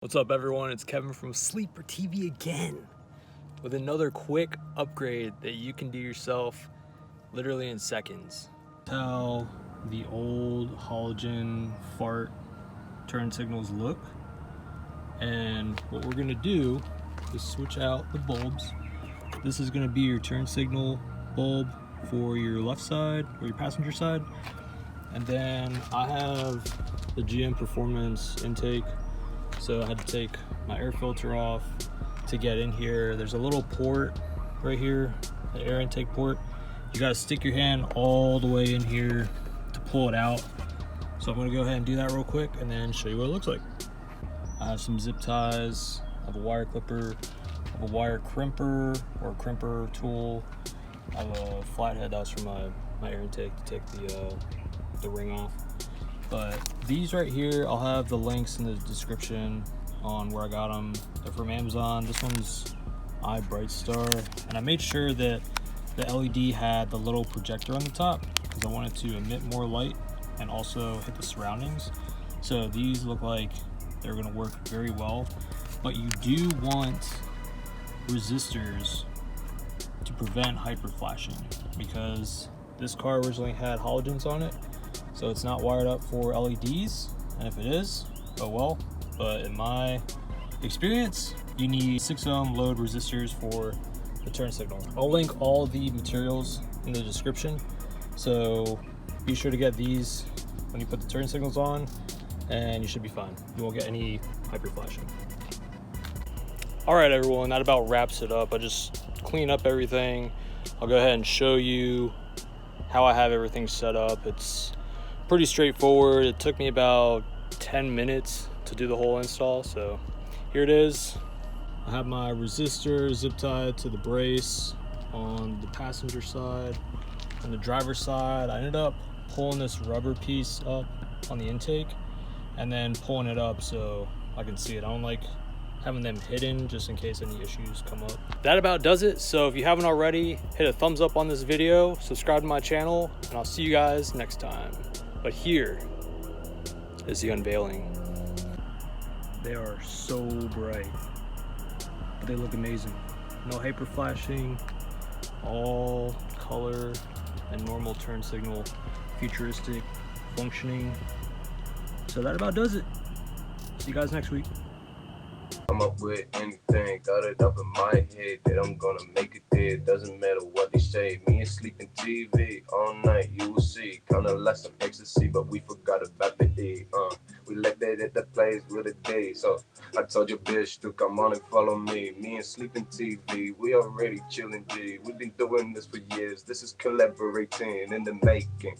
What's up everyone, it's Kevin from SLEEPERtv again with another quick upgrade that you can do yourself literally in seconds. How the old halogen fart turn signals look, and what we're gonna do is switch out the bulbs. This is gonna be your turn signal bulb for your left side or your passenger side, and then I have the GM Performance intake. So I had to take my air filter off to get in here. There's a little port right here, the air intake port. You gotta stick your hand all the way in here to pull it out. So I'm gonna go ahead and do that real quick and then show you what it looks like. I have some zip ties, I have a wire clipper, I have a wire crimper or crimper tool. I have a flathead that was from my air intake to take the ring off. But these right here, I'll have the links in the description on where I got them. They're from Amazon. This one's Resistors, and I made sure that the LED had the little projector on the top because I wanted to emit more light and also hit the surroundings. So these look like they're gonna work very well, but you do want resistors to prevent hyper flashing because this car originally had halogens on it. So it's not wired up for LEDs, and if it is, oh well. But in my experience, you need 6 ohm load resistors for the turn signal. I'll link all the materials in the description, so be sure to get these when you put the turn signals on, and you should be fine. You won't get any hyper flashing. All right, everyone, that about wraps it up. I just clean up everything. I'll go ahead and show you how I have everything set up. It's pretty straightforward. It took me about 10 minutes to do the whole install, so here it is. I have my resistor zip tied to the brace on the passenger side. On the driver's side, I ended up pulling this rubber piece up on the intake and then pulling it up so I can see it. I don't like having them hidden just in case any issues come up. That about does it. So if you haven't already, hit a thumbs up on this video, subscribe to my channel, and I'll see you guys next time. But here is the unveiling. They are so bright, but they look amazing. No hyper flashing, all color and normal turn signal, futuristic functioning. So that about does it. See you guys next week. Come up with anything, got it up in my head that I'm gonna make it there. Doesn't matter what they say. Me and SLEEPERtv all night, you will see. Kinda like some ecstasy, but we forgot about the D. We left that at the place with a day. So I told your bitch to come on and follow me. Me and SLEEPERtv, we already chillin', G. We've been doing this for years. This is collaborating in the making.